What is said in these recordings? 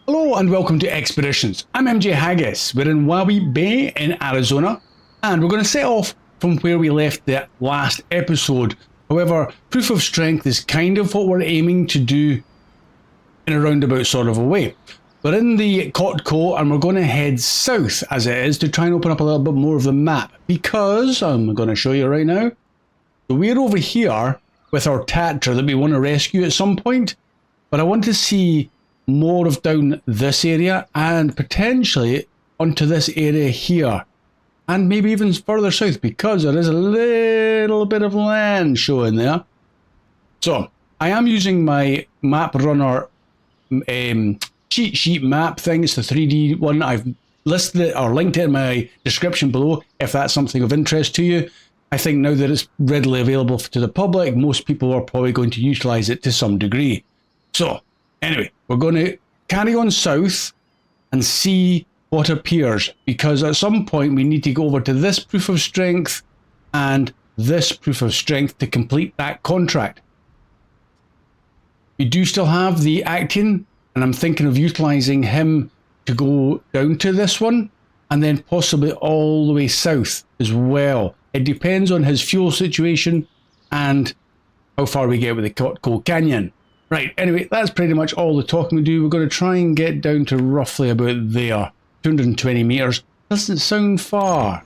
Hello and welcome to Expeditions. I'm MJ Haggis. We're in Wabi Bay in Arizona, and we're going to set off from where we left the last episode. However, proof of strength is kind of what we're aiming to do in a roundabout sort of a way. We're in the Cotco and we're going to head south as it is to try and open up a little bit more of the map, because I'm going to show you right now. So we're over here with our Tatra that we want to rescue at some point, but I want to see more of down this area and potentially onto this area here, and maybe even further south, because there is a little bit of land showing there. So I am using my MudRunner cheat sheet map thing. It's the 3D one. I've listed it or linked it in my description below if that's something of interest to you. I think now that it's readily available to the public, most people are probably going to utilize it to some degree. So anyway, we're going to carry on south and see what appears, because at some point we need to go over to this proof of strength and this proof of strength to complete that contract. We do still have the Actian, and I'm thinking of utilizing him to go down to this one and then possibly all the way south as well. It depends on his fuel situation and how far we get with the Cotco Canyon. Right, anyway, that's pretty much all the talking we do. We're going to try and get down to roughly about there. 220 meters. Doesn't sound far.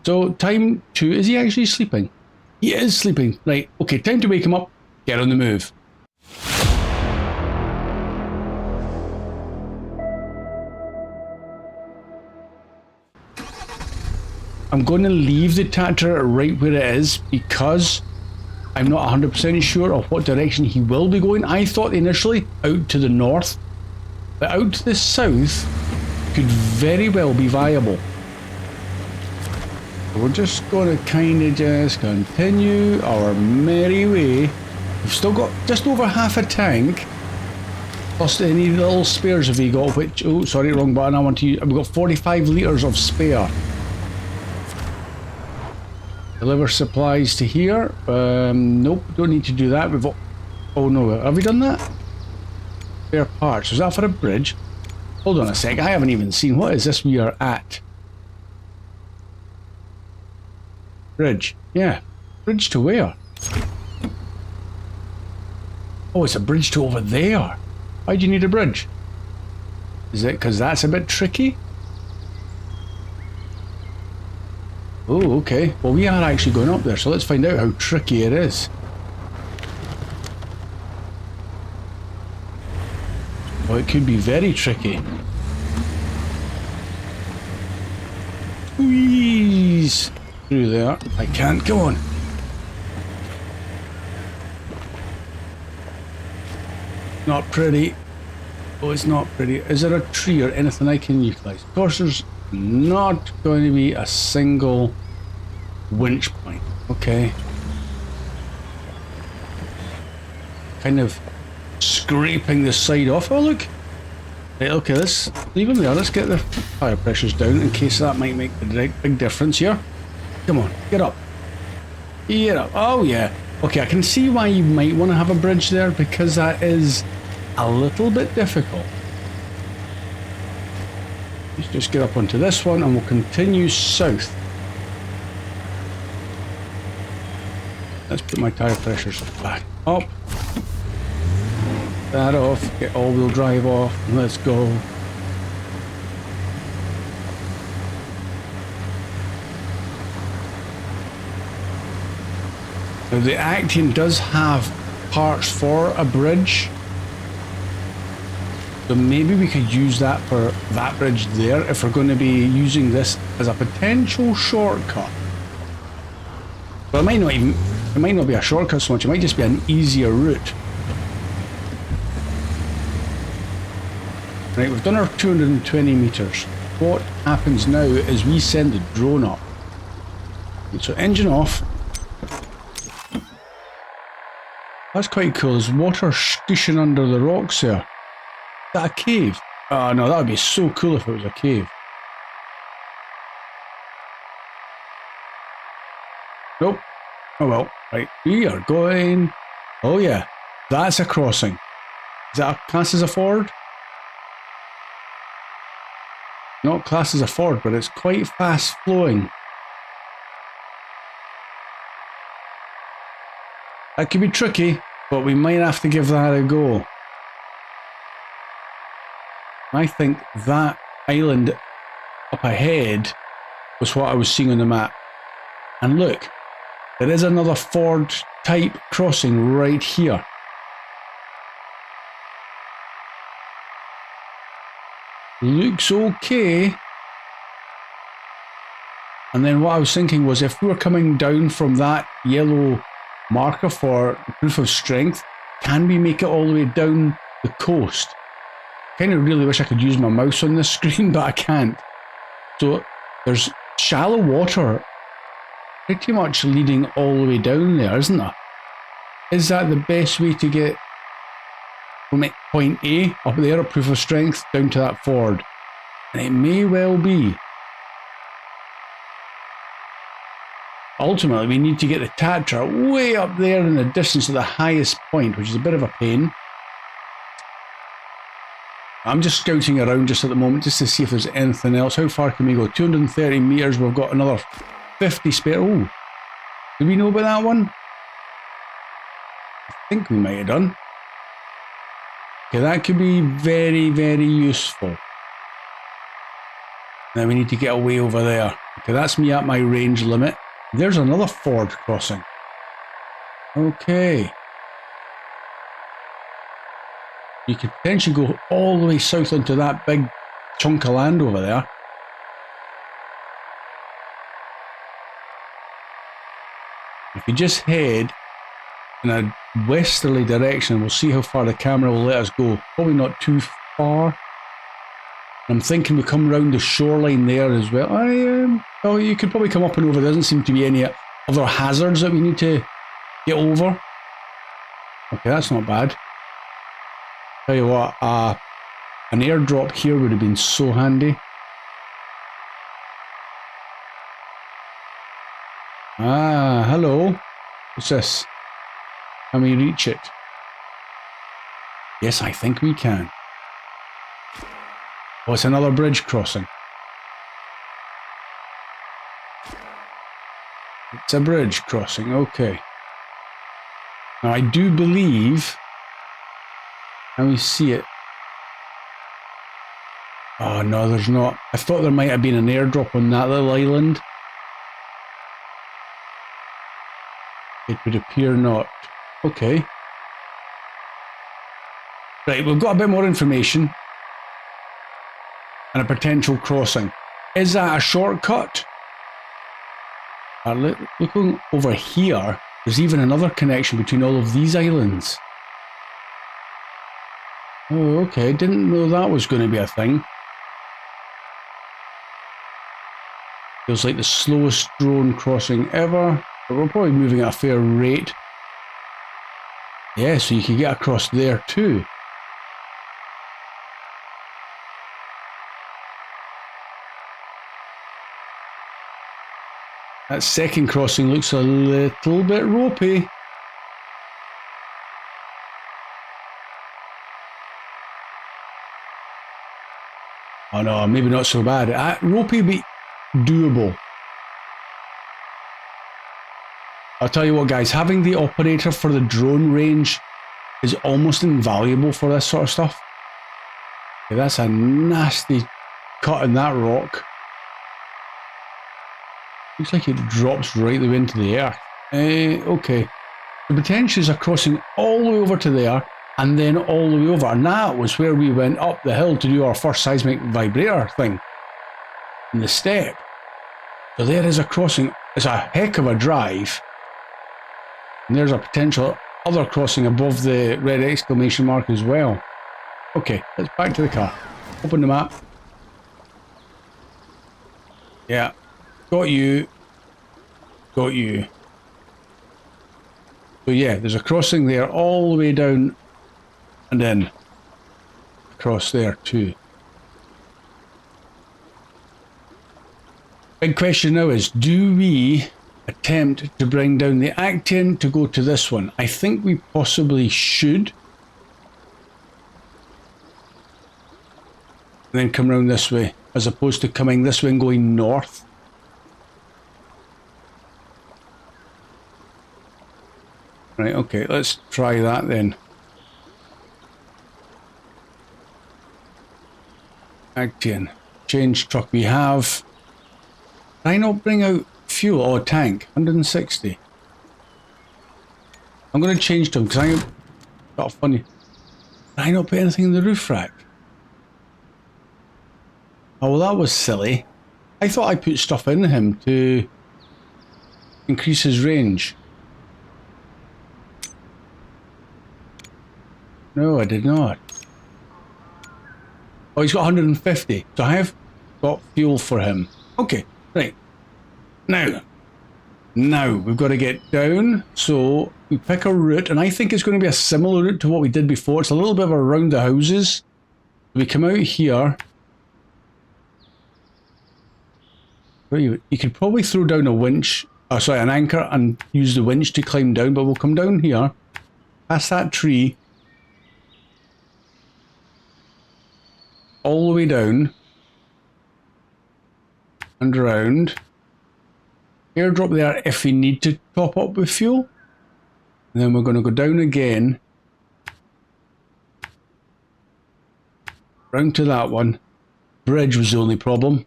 So, time to... Is he actually sleeping? He is sleeping. Right, okay, time to wake him up. Get on the move. I'm going to leave the Tatra right where it is, because I'm not 100% sure of what direction he will be going. I thought initially out to the north, but out to the south could very well be viable. We're just going to kind of just continue our merry way. We've still got just over half a tank, plus any little spares have we got, which, oh sorry, wrong button, I want to use, we've got 45 litres of spare. Deliver supplies to here. Nope, don't need to do that. We've... Oh no, have we done that? Spare parts. Was that for a bridge? Hold on a sec, I haven't even seen. What is this we are at? Bridge. Yeah. Bridge to where? Oh, it's a bridge to over there. Why do you need a bridge? Is it because that's a bit tricky? Oh, okay. Well, we are actually going up there, so let's find out how tricky it is. Oh, it could be very tricky. Squeeze through there. I can't. Go on. Not pretty. Oh, it's not pretty. Is there a tree or anything I can utilize? Of course, there's not going to be a single winch point. Okay. Kind of scraping the side off. Oh, look. Right, okay, let's leave him there. Let's get the tire pressures down in case that might make the big difference here. Come on, get up. Get up. Oh, yeah. Okay, I can see why you might want to have a bridge there, because that is a little bit difficult. Let's just get up onto this one and we'll continue south. Let's put my tire pressures back up. That off, get all-wheel drive off, and let's go. Now the Actian does have parts for a bridge. So maybe we could use that for that bridge there if we're going to be using this as a potential shortcut. But it might not be a shortcut so much, it might just be an easier route. Right, we've done our 220 meters. What happens now is we send the drone up. So engine off. That's quite cool. There's water squishing under the rocks there. Is that a cave? Oh no, that would be so cool if it was a cave. Nope. Oh well. Right, we are going... Oh yeah, that's a crossing. Is that a class as a ford? Not classed as a ford, but it's quite fast flowing. That could be tricky, but we might have to give that a go. I think that island up ahead was what I was seeing on the map. And look, there is another ford type crossing right here. Looks okay. And then what I was thinking was, if we were coming down from that yellow marker for proof of strength, can we make it all the way down the coast? Kind of really wish I could use my mouse on this screen, but I can't. So there's shallow water pretty much leading all the way down there, isn't there? Is that the best way to get from point A up there at proof of strength down to that ford? And it may well be. Ultimately, we need to get the Tatra way up there in the distance to the highest point, which is a bit of a pain. I'm just scouting around just at the moment just to see if there's anything else. How far can we go? 230 meters. We've got another 50 spare. Oh, do we know about that one? I think we might have done. Okay, that could be very, very useful. Now we need to get away over there. Okay, that's me at my range limit. There's another ford crossing. Okay. You could potentially go all the way south into that big chunk of land over there. If you just head in a westerly direction, we'll see how far the camera will let us go. Probably not too far. I'm thinking we come around the shoreline there as well. Oh, you could probably come up and over. There doesn't seem to be any other hazards that we need to get over. Okay, that's not bad. Tell you what, an airdrop here would have been so handy. Ah, hello. What's this? Can we reach it? Yes, I think we can. Oh, it's another bridge crossing. It's a bridge crossing, okay. Now I do believe... Can we see it? Oh no, there's not. I thought there might have been an airdrop on that little island. It would appear not. Okay. Right, we've got a bit more information. And a potential crossing. Is that a shortcut? Looking over here, there's even another connection between all of these islands. Oh, okay. Didn't know that was going to be a thing. Feels like the slowest drone crossing ever, but we're probably moving at a fair rate. Yeah, so you can get across there too. That second crossing looks a little bit ropey. Oh no, maybe not so bad. Ropey but doable. I'll tell you what guys, having the operator for the drone range is almost invaluable for this sort of stuff. Okay, that's a nasty cut in that rock. Looks like it drops right the way into the earth. Okay. The potential is a crossing all the way over to there and then all the way over. And that was where we went up the hill to do our first seismic vibrator thing. In the step. So there is a crossing. It's a heck of a drive. And there's a potential other crossing above the red exclamation mark as well. Okay, let's back to the car. Open the map. Yeah. Got you. Got you. So yeah, there's a crossing there all the way down and then across there too. Big question now is, do we attempt to bring down the Actian to go to this one? I think we possibly should. and then come around this way, as opposed to coming this way and going north. Right, okay, let's try that then. Action. Change truck we have. Did I not bring out fuel? Oh, tank. 160. I'm going to change to them because I got funny. Did I not put anything in the roof rack? Oh, well, that was silly. I thought I put stuff in him to increase his range. No, I did not. Oh, he's got 150. So I have got fuel for him. Okay, right. Now we've got to get down. So we pick a route, and I think it's going to be a similar route to what we did before. It's a little bit of around the houses. We come out here. You could probably throw down a winch, an anchor, and use the winch to climb down, but we'll come down here, past that tree, all the way down, and around. Airdrop there if we need to top up with fuel. And then we're going to go down again, round to that one. Bridge was the only problem.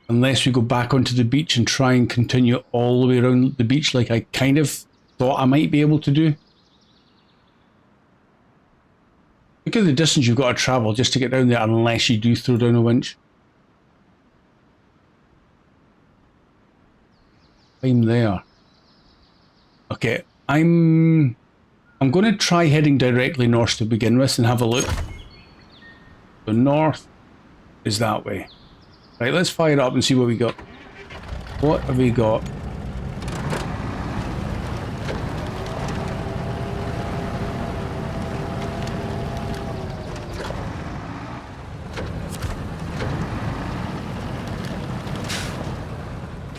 Unless we go back onto the beach and try and continue all the way around the beach like I kind of thought I might be able to do. Look at the distance you've got to travel just to get down there unless you do throw down a winch. I'm there. Okay, I'm going to try heading directly north to begin with and have a look. The north is that way. Right, let's fire it up and see what we got. What have we got?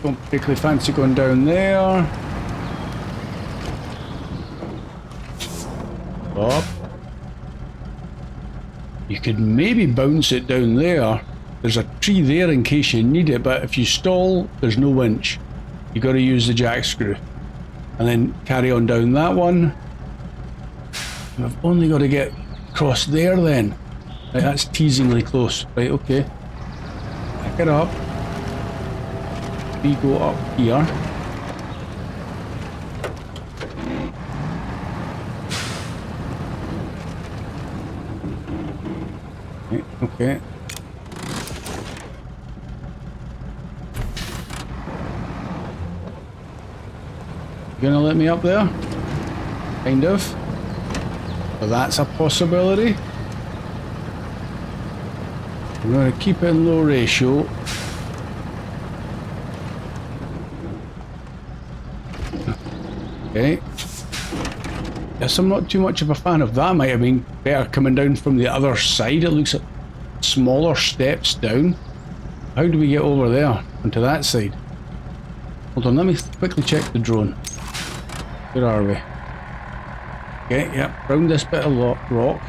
Don't particularly fancy going down there. Up. You could maybe bounce it down there. There's a tree there in case you need it, but if you stall, there's no winch. You got to use the jack screw. And then carry on down that one. And I've only got to get across there then. Right, that's teasingly close. Right, okay. Pick it up. We go up here. Right, okay. You gonna let me up there? Kind of. So that's a possibility. I'm gonna keep it in low ratio. Okay. Yes, I'm not too much of a fan of that. Might have been better coming down from the other side. It looks like smaller steps down. How do we get over there onto that side? Hold on, let me quickly check the drone. Where are we? Okay, yep, round this bit of rock.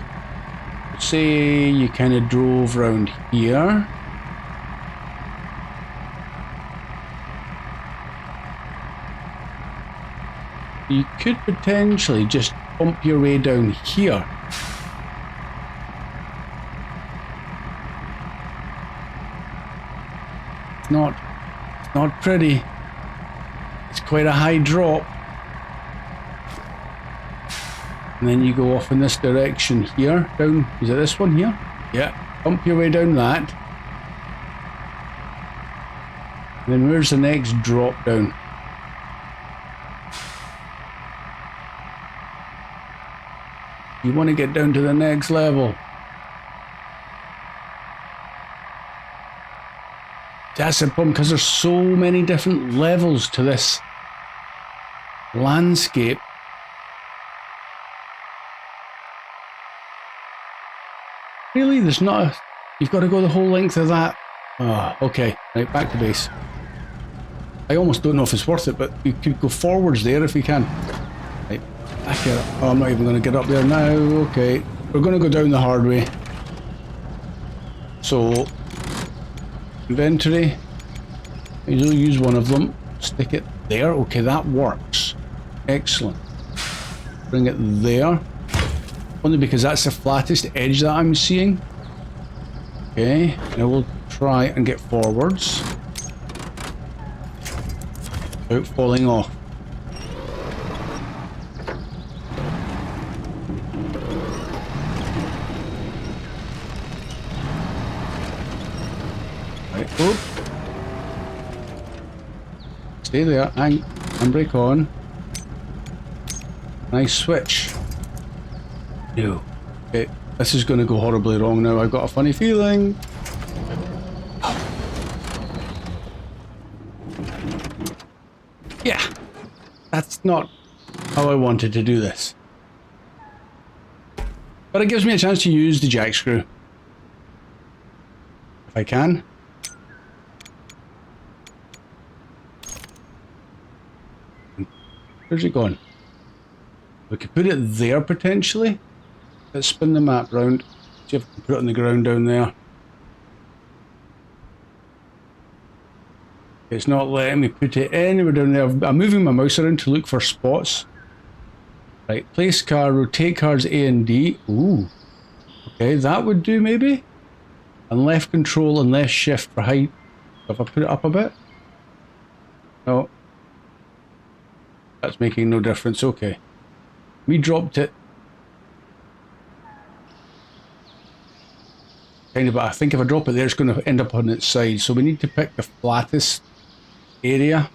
Say you kind of drove round here. You could potentially just bump your way down here. It's not pretty. It's quite a high drop. And then you go off in this direction here, down, is it this one here? Yeah, bump your way down that. And then where's the next drop down? You want to get down to the next level. That's the problem, because there's so many different levels to this landscape. Really? There's not a... You've got to go the whole length of that? Oh, okay. Right, back to base. I almost don't know if it's worth it, but you could go forwards there if you can. Right, back here. Oh, I'm not even going to get up there now. Okay. We're going to go down the hard way. So, inventory. You'll use one of them. Stick it there. Okay, that works. Excellent. Bring it there. Only because that's the flattest edge that I'm seeing. Okay, now we'll try and get forwards without falling off. Right, oop. Stay there, and brake on. Nice switch. No. Okay, this is going to go horribly wrong now. I've got a funny feeling. Yeah, that's not how I wanted to do this. But it gives me a chance to use the jack screw. If I can. Where's it gone? We could put it there potentially. Let's spin the map round. See if we can put it on the ground down there. It's not letting me put it anywhere down there. I'm moving my mouse around to look for spots. Right, place car, rotate cars A and D. Ooh. Okay, that would do maybe. And left control and left shift for height. If I put it up a bit. No. That's making no difference. Okay. We dropped it. Kind of, but I think if I drop it there, it's going to end up on its side. So we need to pick the flattest area.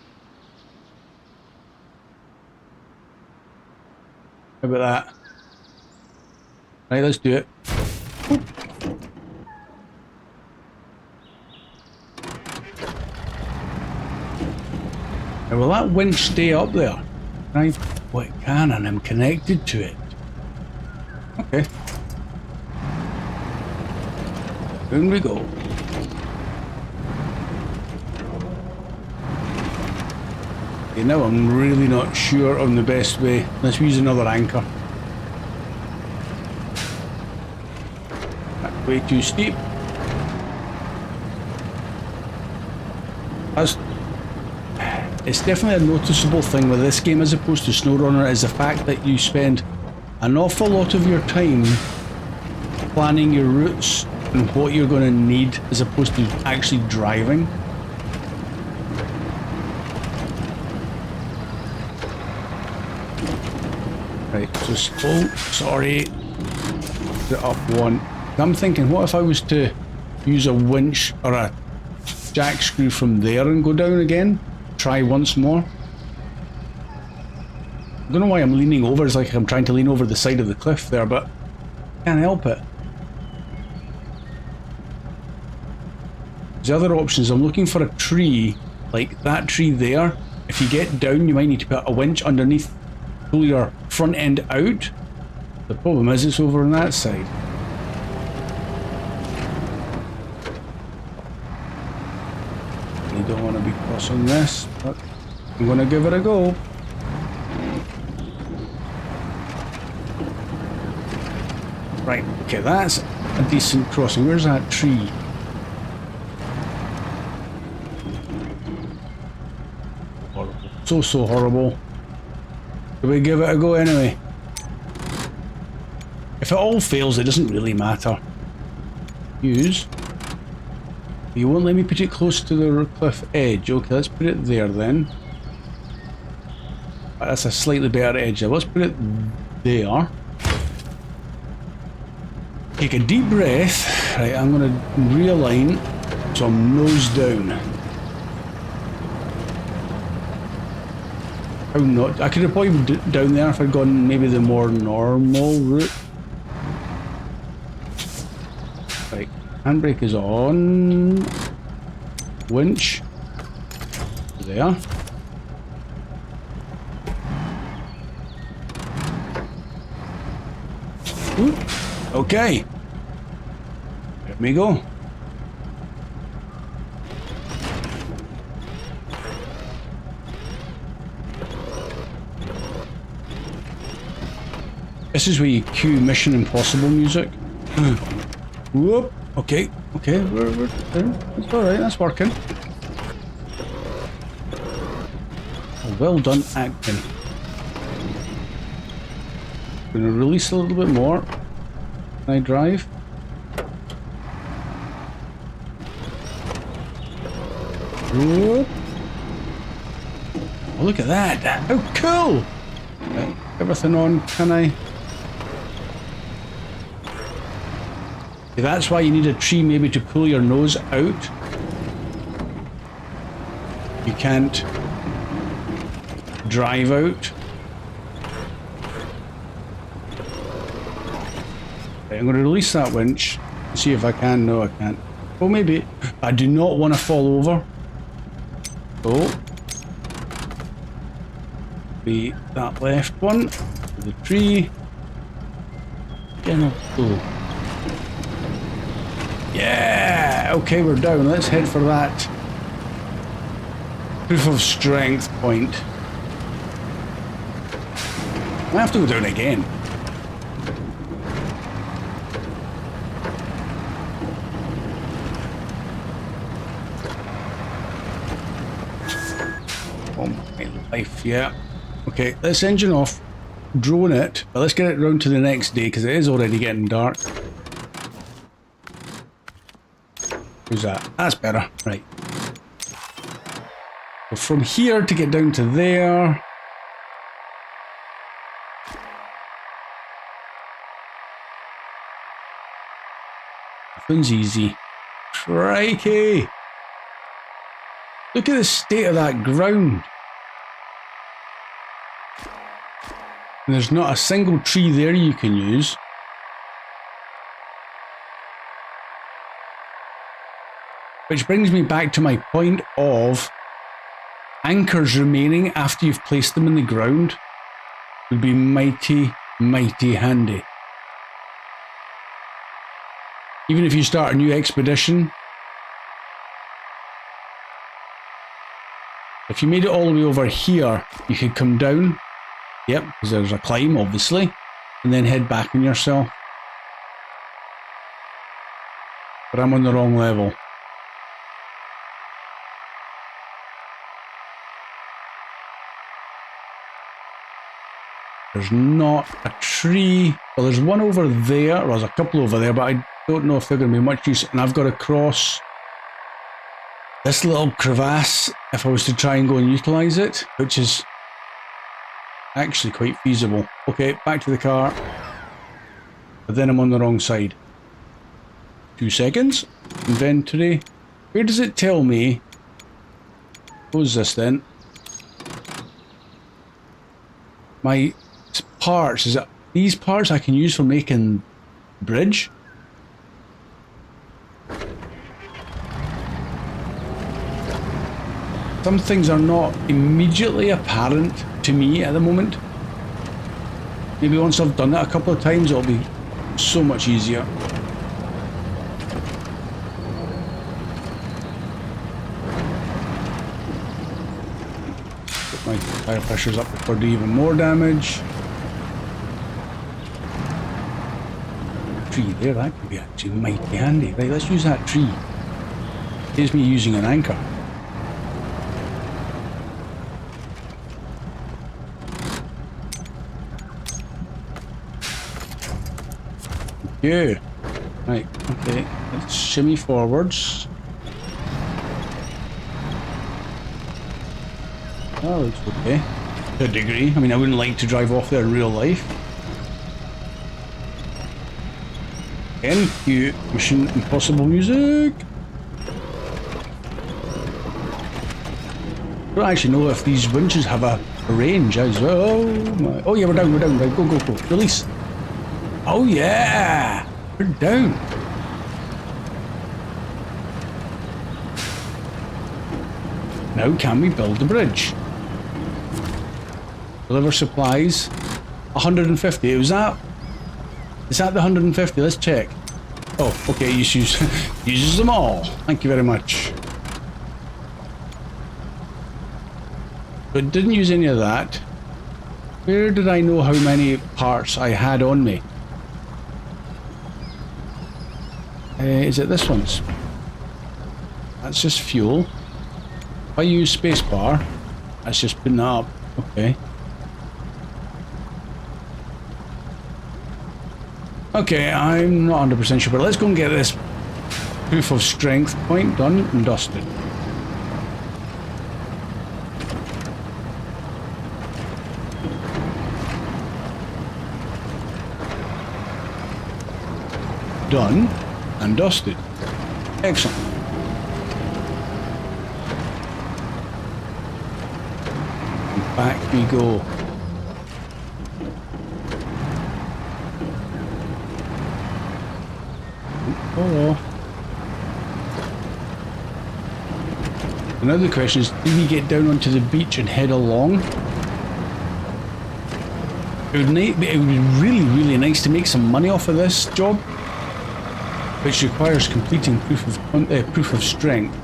How about that? Right, let's do it. Oop. Now, will that winch stay up there? Right, well, it can, and I'm connected to it. Okay. Down we go. Okay, now I'm really not sure on the best way. Let's use another anchor. That's way too steep. It's definitely a noticeable thing with this game as opposed to SnowRunner is the fact that you spend an awful lot of your time planning your routes and what you're going to need as opposed to actually driving. Right, so slow, sorry, put it up one. I'm thinking, what if I was to use a winch or a jack screw from there and go down again? Try once more. I don't know why I'm leaning over. It's like I'm trying to lean over the side of the cliff there, but I can't help it. The other options, I'm looking for a tree, like that tree there. If you get down, you might need to put a winch underneath, pull your front end out. The problem is it's over on that side. You don't want to be crossing this, but I'm going to give it a go. Right, okay, that's a decent crossing. Where's that tree? Horrible. So horrible. Do we give it a go anyway? If it all fails, it doesn't really matter. Use. You won't let me put it close to the cliff edge. Okay, let's put it there then. That's a slightly better edge. Let's put it there. Take a deep breath. Right, I'm going to realign so I'm nose down. How not? I could have probably been down there if I'd gone maybe the more normal route. Right, handbrake is on. Winch. There. Ooh. Okay. There we go. This is where you cue Mission Impossible music. Whoop. Okay, we're there. It's alright, that's working. Oh, well done acting. Gonna release a little bit more. Can I drive? Whoop. Oh, look at that! How cool! Right, everything on, can I? Okay, that's why you need a tree maybe to pull your nose out. You can't drive out. Okay, I'm going to release that winch. See if I can. No, I can't. Oh, maybe. I do not want to fall over. Oh. Be that left one. The tree. Yeah, no. Oh. Yeah! Okay, we're down. Let's head for that proof of strength point. I have to go down again. Oh my life, yeah. Okay, let's engine off, drone it, but let's get it round to the next day because it is already getting dark. Who's that? That's better. Right. So from here to get down to there. Nothing's easy. Crikey! Look at the state of that ground. And there's not a single tree there you can use. Which brings me back to my point of anchors remaining after you've placed them in the ground would be mighty, mighty handy. Even if you start a new expedition, if you made it all the way over here, you could come down. Yep, because there's a climb, obviously, and then head back on yourself. But I'm on the wrong level. There's not a tree. Well, there's one over there. Well, there's a couple over there, but I don't know if they're going to be much use. And I've got to cross this little crevasse if I was to try and go and utilise it, which is actually quite feasible. Okay, back to the car. But then I'm on the wrong side. 2 seconds. Inventory. Where does it tell me? What is this then? My parts. Is it these parts I can use for making bridge? Some things are not immediately apparent to me at the moment. Maybe once I've done it a couple of times, it'll be so much easier. Put my tire pressures up before doing even more damage. Tree there, that could be actually mighty handy. Right, let's use that tree. Saves me using an anchor. Yeah. Right, okay. Let's shimmy forwards. Oh, looks okay. To a degree. I mean, I wouldn't like to drive off there in real life. Cue Mission Impossible music. I don't actually know if these winches have a range as well. Oh my. Oh yeah, we're down, right, go, release. Oh yeah, we're down. Now can we build the bridge? Deliver supplies. 150, is that the 150? Let's check. Oh, okay, uses them all. Thank you very much. But didn't use any of that. Where did I know how many parts I had on me? Is it this one's? That's just fuel. If I use spacebar, that's just putting that up. Okay. Okay, I'm not 100% sure, but let's go and get this proof of strength point done and dusted. Done and dusted. Excellent. And back we go. Hello. Another question is, do we get down onto the beach and head along? It would be really, really nice to make some money off of this job, which requires completing proof of strength.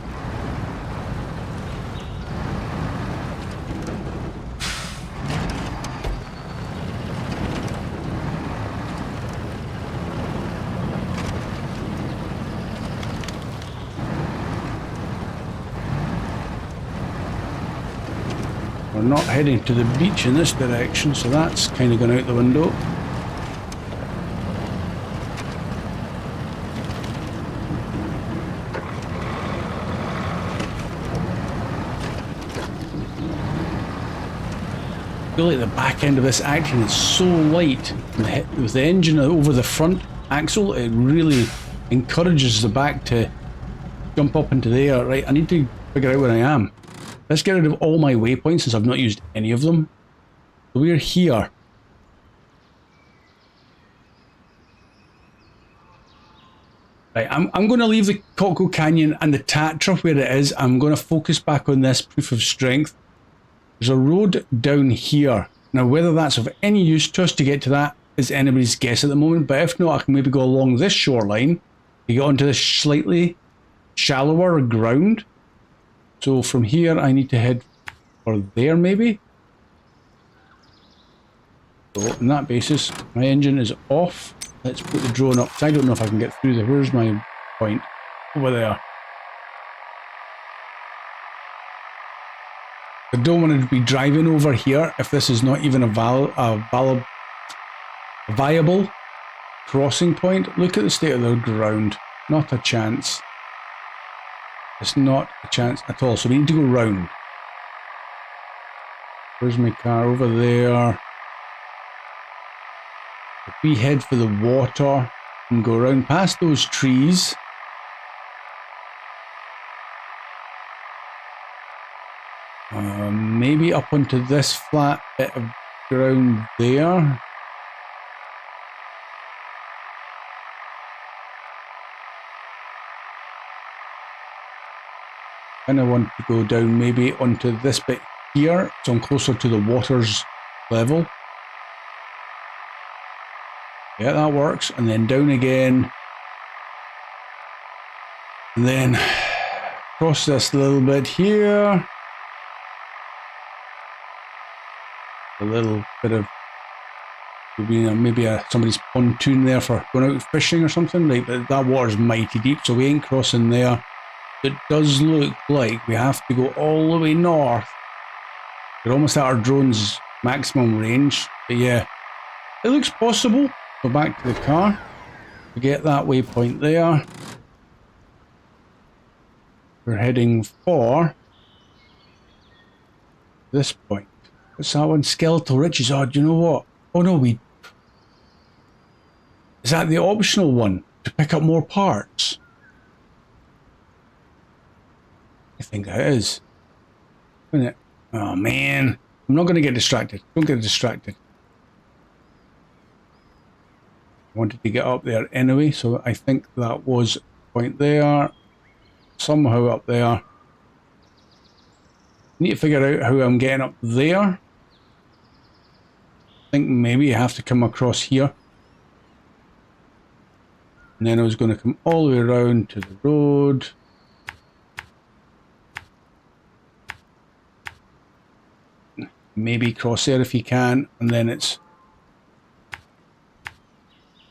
We're not heading to the beach in this direction, so that's kind of gone out the window. I feel like the back end of this acting is so light with the engine over the front axle. It really encourages the back to jump up into the air. Right, I need to figure out where I am. Let's get rid of all my waypoints since I've not used any of them. So we're here. Right, I'm going to leave the Cocco Canyon and the Tatra where it is. I'm going to focus back on this proof of strength. There's a road down here. Now, whether that's of any use to us to get to that is anybody's guess at the moment, but if not, I can maybe go along this shoreline to get onto this slightly shallower ground. So from here, I need to head for there, maybe. So on that basis, my engine is off. Let's put the drone up. I don't know if I can get through there. Where's my point? Over there. I don't want to be driving over here if this is not even a viable crossing point. Look at the state of the ground. Not a chance. It's not a chance at all. So we need to go round. Where's my car? Over there. If we head for the water and go around past those trees. Maybe up onto this flat bit of ground there. And I want to go down maybe onto this bit here, so I'm closer to the water's level. Yeah, that works. And then down again. And then cross this little bit here. A little bit of maybe somebody's pontoon there for going out fishing or something. Like that water's mighty deep, so we ain't crossing there. It does look like we have to go all the way north. We're almost at our drone's maximum range, but yeah, it looks possible. Go back to the car. We get that waypoint there. We're heading for this point. What's that one? Skeletal Riches. Oh, do you know what? Oh no, is that the optional one to pick up more parts? I think that is. Isn't it? Oh man. I'm not going to get distracted. Don't get distracted. I wanted to get up there anyway, so I think that was a point there. Somehow up there. Need to figure out how I'm getting up there. I think maybe you have to come across here. And then I was going to come all the way around to the road. Maybe cross there if you can, and then it's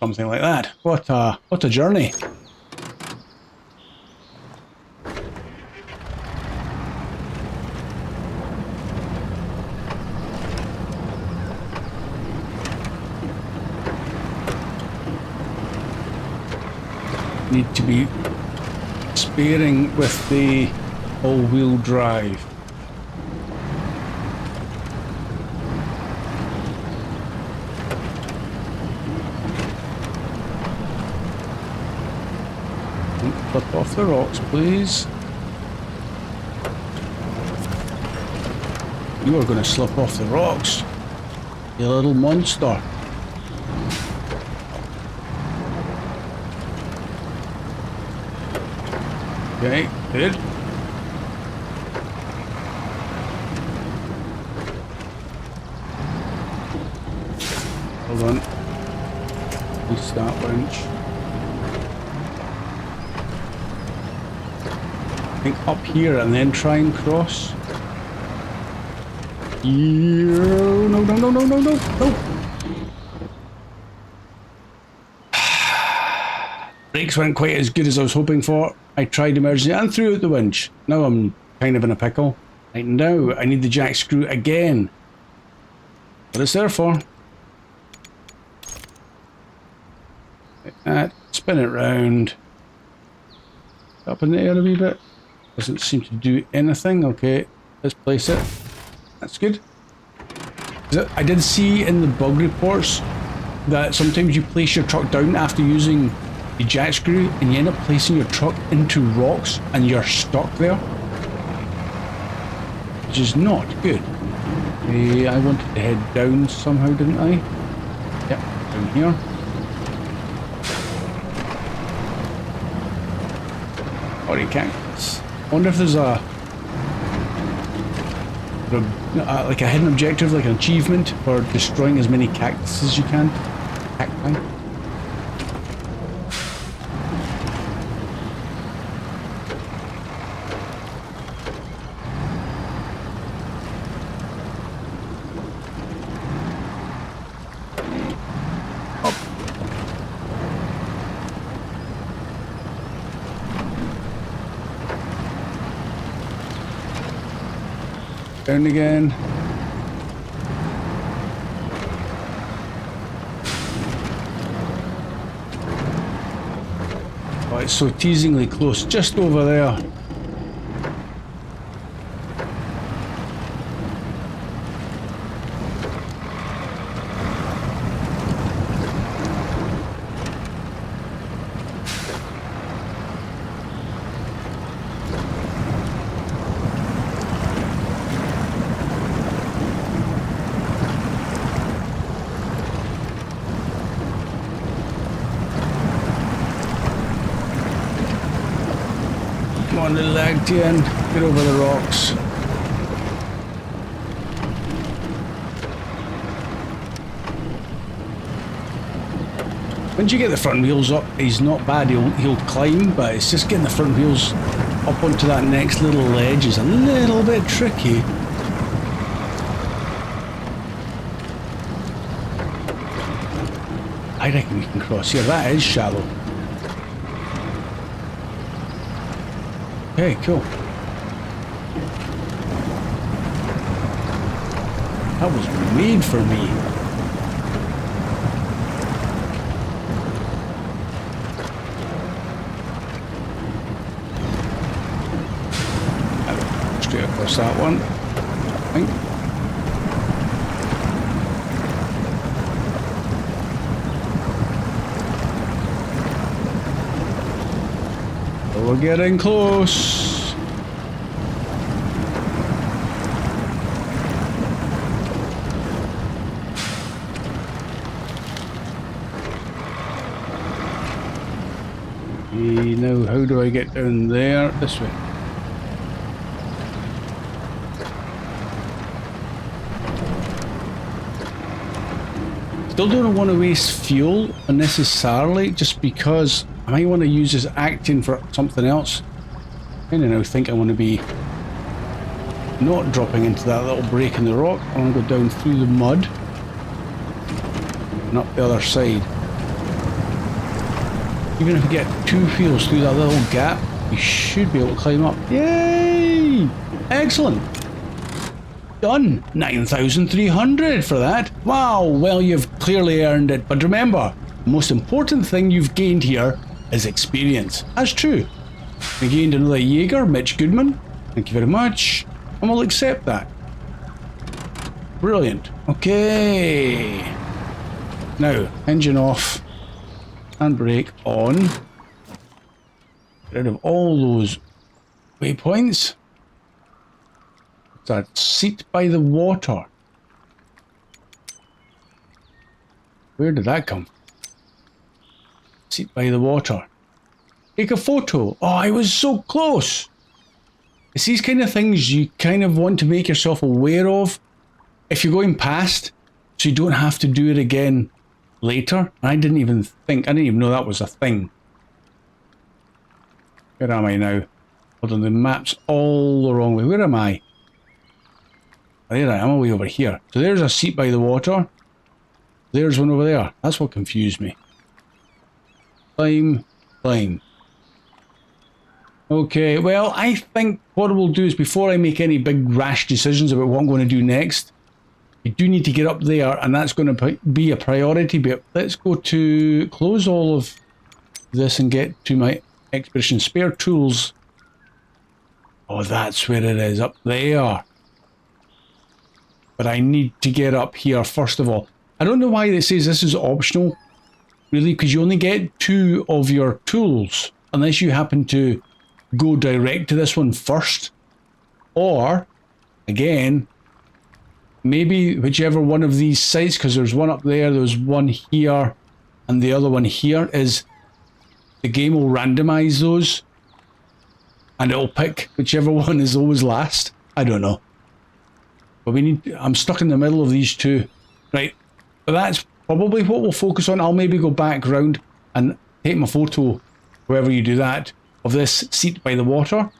something like that. What a journey. need to be sparing with the all-wheel drive. Don't flip off the rocks, please. You are going to slip off the rocks, you little monster. Okay, good. Hold on. Release that winch. I think up here and then try and cross. No, no, no, no, no, no, no. Brakes weren't quite as good as I was hoping for. I tried emergency and threw out the winch. Now I'm kind of in a pickle. Right now, I need the jack screw again. What it's there for. Like that. Spin it round. Up in the air a wee bit. Doesn't seem to do anything. Okay, let's place it. That's good. I did see in the bug reports that sometimes you place your truck down after using the jack screw and you end up placing your truck into rocks and you're stuck there, which is not good. I wanted to head down somehow, didn't I? Yep, down here. Alright, cactus. I wonder if there's like a hidden objective, like an achievement for destroying as many cactuses as you can. Cacti. Down again. Oh, it's so teasingly close, just over there. Come on, little Agtian, get over the rocks. Once you get the front wheels up, he's not bad, he'll climb, but it's just getting the front wheels up onto that next little ledge is a little bit tricky. I reckon we can cross here, that is shallow. Okay, cool. That was made for me. Straight across that one, I think. We're getting close. Okay, now how do I get down there? This way. Still don't want to waste fuel unnecessarily just because I might want to use this acting for something else. I don't know, think I want to be not dropping into that little break in the rock. I want to go down through the mud and up the other side. Even if we get 2 wheels through that little gap, we should be able to climb up. Yay! Excellent! Done! 9,300 for that. Wow, well, you've clearly earned it. But remember, the most important thing you've gained here is experience. That's true. We gained another Jaeger, Mitch Goodman. Thank you very much. And we'll accept that. Brilliant. Okay. Now, engine off. Handbrake on. Get rid of all those waypoints. That seat by the water. Where did that come from? Seat by the water. Take a photo. Oh, I was so close. It's these kind of things you kind of want to make yourself aware of if you're going past, so you don't have to do it again later. I didn't even know that was a thing. Where am I now? Hold on, the map's all the wrong way. Where am I? There I am, all the way over here. So there's a seat by the water. There's one over there. That's what confused me. Climb, climb. Okay, well, I think what we'll do is before I make any big rash decisions about what I'm going to do next, I do need to get up there, and that's going to be a priority. But let's go to close all of this and get to my expedition spare tools. Oh, that's where it is, up there. But I need to get up here first of all. I don't know why it says this is optional, really, because you only get 2 of your tools unless you happen to go direct to this one first. Or, again, maybe whichever one of these sites, because there's one up there, there's one here, and the other one here, is the game will randomize those and it'll pick whichever one is always last. I don't know. But I'm stuck in the middle of these 2. Right. But that's probably what we'll focus on. I'll maybe go back round and take my photo, wherever you do that, of this seat by the water.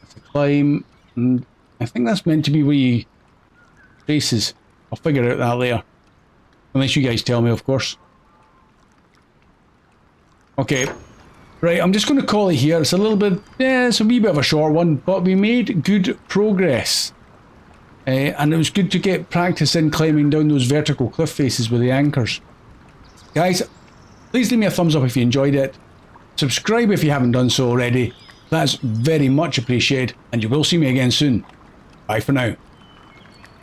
That's a climb. And I think that's meant to be where you races. I'll figure out that later. Unless you guys tell me, of course. Okay. Right, I'm just going to call it here. It's a little bit, it's a wee bit of a short one, but we made good progress. And it was good to get practice in climbing down those vertical cliff faces with the anchors. Guys, please leave me a thumbs up if you enjoyed it. Subscribe if you haven't done so already. That's very much appreciated, and you will see me again soon. Bye for now.